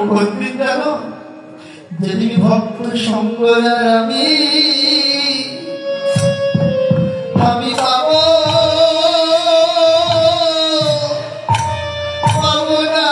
কোনদিন জানো যেদিন ভক্ত সঙ্গ আর আমি পাবো না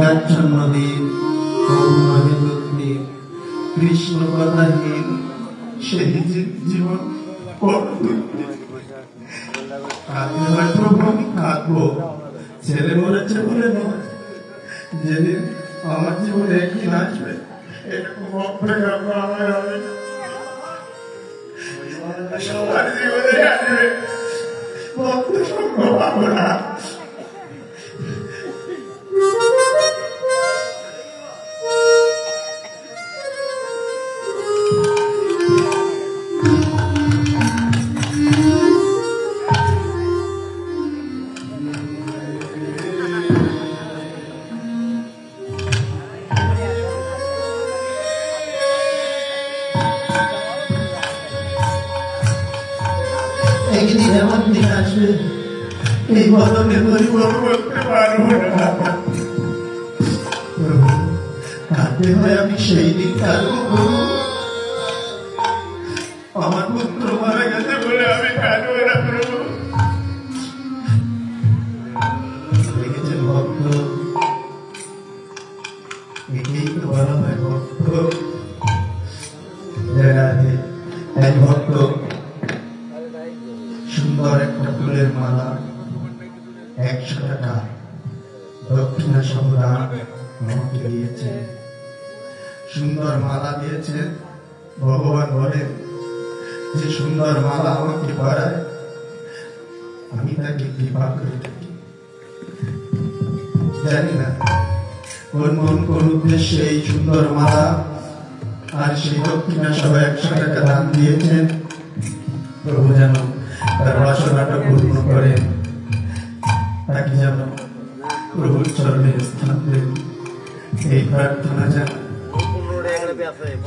মেঘাচ্ছন্ন দিন, কৃষ্ণ কথাহীন সেই জীবন আমি কাঁদবো। ছেলে মরেছে বলে নয়, যেদিন আমার জীবনে একদিন আসবে এরকম অপেক্ষা আমার হবে, সবার জীবনে আসবে ভক্ত সঙ্গ পাবো না। একদিন এমন দিন আসবে এই বদলে পরিবর্তন করতে পারবো না। কাঁদতে হয় আমি সেই দিন কাঁদবো, আমার পুত্র মারা গেছে বলে আমি কাঁদবো না। প্রভু দেখেছেন ভক্ত, এটাই তো বলা হয় ভক্ত। এক ভক্ত সুন্দর একটা ফুলের মালা 100 টাকা দক্ষিণা সহ দান আমাকে দিয়েছে। সুন্দর মালা দিয়েছে। ভগবান বলেন যে সুন্দর মালা আমাকে পরায় আমি তাকে কৃপা করে থাকি। জানি না কোন উদ্দেশ্যে এই সুন্দর মালা আর সেই দক্ষিণা সহ 100 টাকা দান দিয়েছেন। প্রভু যেন তার বাসনাটা পূর্ণ করেন, তাকে যেন প্রভুর চরণে স্থান দেন, এই প্রার্থনা যেন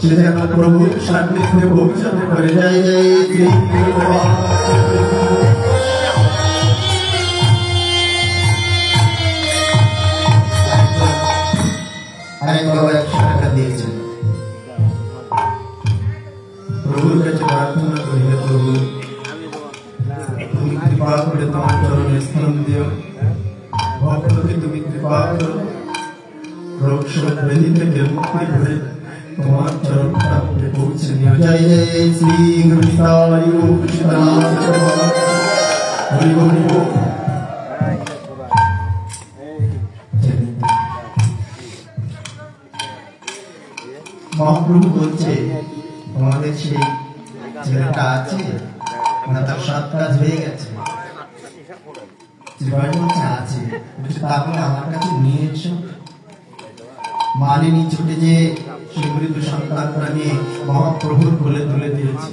সে যেন প্রভুর সান্নিধ্যে পৌঁছাতে পারে। জয় জয় শ্রী আরেক বাবা 100 টাকা দিয়েছেন। প্রভুর কাছে প্রার্থনা করি, প্রভু তুমি কৃপা করে তোমার চরণে স্থান দিও, ভক্তকে তুমি কৃপা করো, রোগ শোক ব্যাধি থেকে মুক্তি করে তোমার চরণ প্রাপ্তে পৌঁছে নিও। জয় জয় শ্রী গুরুতায় হরি হরি। মহাপ্রভু বলছে তোমাদের সেই ছেলেটা আছে না, তার সব কাজ হয়ে গেছে। আছে তাহলে আমার কাছে নিয়ে এসো। মালিনী ছুটে যে সেই মৃত সন্তানটা নিয়ে মহাপ্রভুর কোলে তুলে দিয়েছে।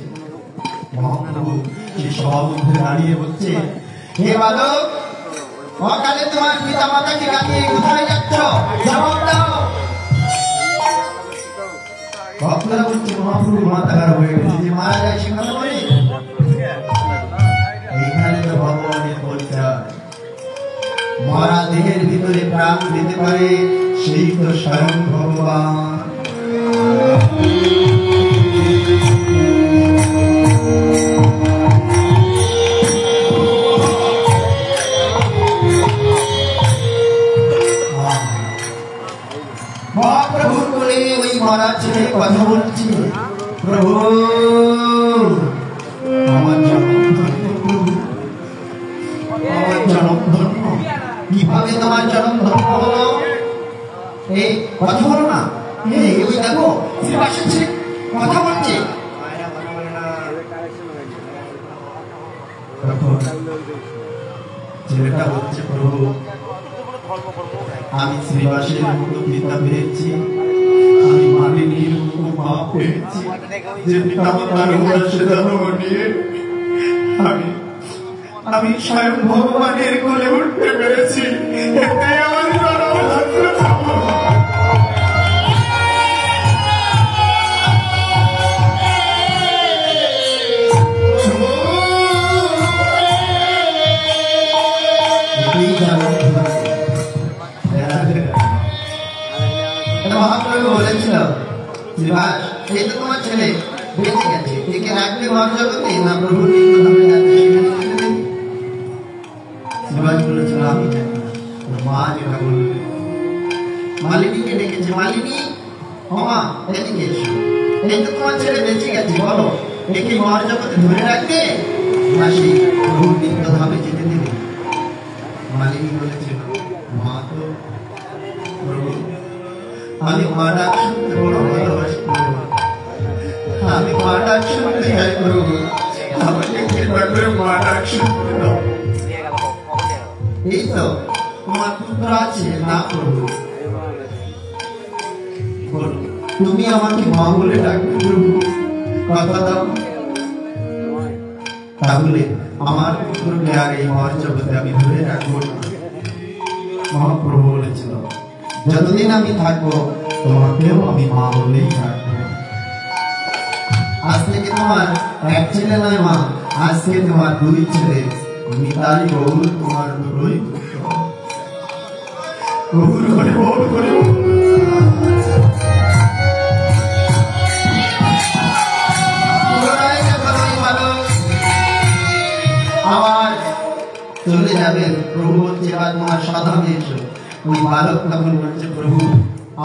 মহাপ্রভু সেই সভামধ্যে দাঁড়িয়ে বলছে, হে বালক, অকালে তোমার পিতা মাতাকে কাটিয়ে কোথায় যাচ্ছ? জবাব দাও। ভক্তরা বলছে মহাপ্রভু মাতাগার হয়ে গেছে, যে মারা যায় সে কথা বলি। এইখানে তো ভগবানের পরিচয়, মরা দেহের ভিতরে প্রাণ দিতে পারে সেই তো স্বয়ং ভগবান। মহাপ্রভুর বলে ওই মরা ছেলে কথা বলছি, প্রভু আমার জনম ধন্য। কিভাবে তোমার জনম ধন্য হলো? এই কথা বলো না, ওই দেখো কথা বলছে। ছেলেটা বলছে, প্রভু আমি শ্রীবাসের মতো পিতা পেয়েছি, আমি মালিনীর মতো মা পেয়েছি, যে পিতা মাতার উদ্দেশ্যে জন্ম নিয়ে আমি স্বয়ং ভগবানের কোলে উঠতে পেরেছি। এটাই আমার মহাপ্রভু বলেছিল, এই তো তোমার ছেলে বেঁচে গেছে, একে রাখলে মর জগতে না প্রভু শিবাজ বলেছিল, আমি মা যেটা বলবে মালিনীকে ডেকেছে, মালিনী ওমা এদিকে এসো, এই তো তোমার ছেলে বেঁচে গেছে, বলো একে মহার জগতে ধরে রাখতে না সেই প্রভুর নিত্যধামে যেতে দেবে? মালিনী বলেছিল, মা তো প্রভু, আমি মা ডাক শুনতে বড় ভালোবাসি, আমি মা ডাক শুনতে চাই প্রভু, আমাকে কৃপা করে মা ডাক শুনতে দাও। এই তো তোমার পুত্র আছে না প্রভু, তুমি আমাকে মা বলে ডাকবে প্রভু, কথা দাও। তাহলে আমার পুত্রকে আর এই মহার জগতে আমি ধরে রাখবো না। মহাপ্রভু বলেছিল, যতদিন আমি থাকবো তোমাকেও আমি মা বলেই রাখবো। আজ থেকে তোমার এক ছেলে নয় মা, আজকে তোমার দুই ছেলে, নিতাই গৌর তোমার দুটোই পুত্র। গৌর করে গৌর করে আবার চলে যাবেন। প্রভু বলছে, এবার তোমার সাধনে এসো। ওই বালক তখন বলছে, প্রভু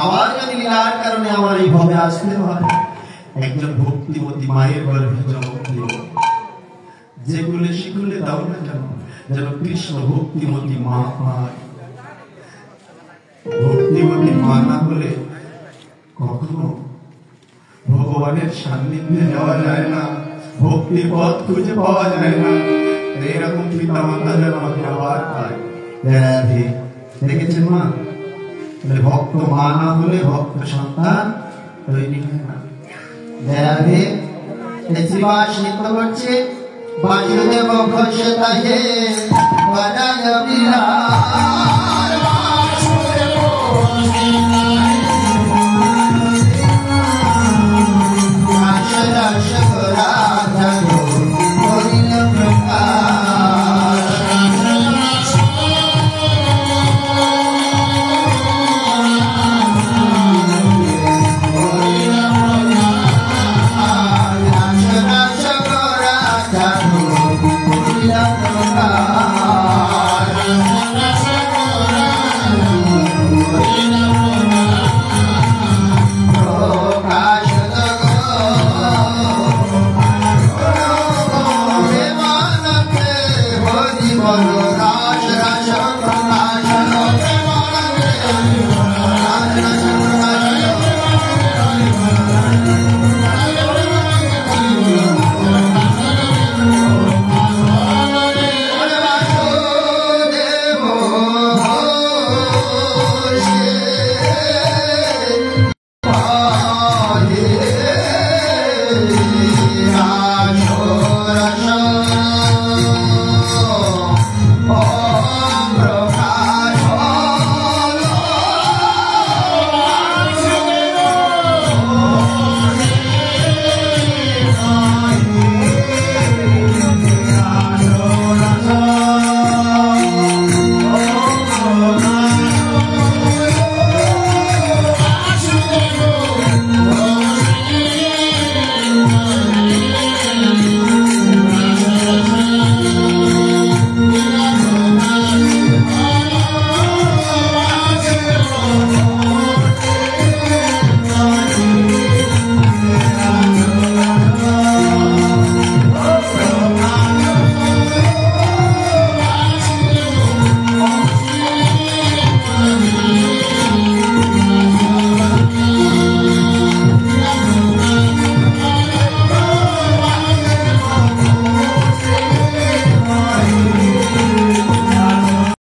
আবার যদি লীলার কারণে আমার এই ভবে আসতে হয়, একজন ভক্তিমতী মায়ের গর্ভে জন্ম দিও, যেগুলো সেগুলো দাও না কেন, যেন কৃষ্ণ ভক্তিমতী মা পায়। ভক্তিমতী মা না হলে কখনো ভগবানের সান্নিধ্যে যাওয়া যায় না, ভক্তির পথ খুঁজে পাওয়া যায় না। এরকম পিতা মাতা যেন আমাকে আবার পায়। দেখেছেন মা, ভক্ত মা না হলে ভক্ত সন্তান তৈরি হয় না। শ্রীবাস নৃত্য করছে, বাজুদেব ঘোষ তাহে বাজায় বিরাজ।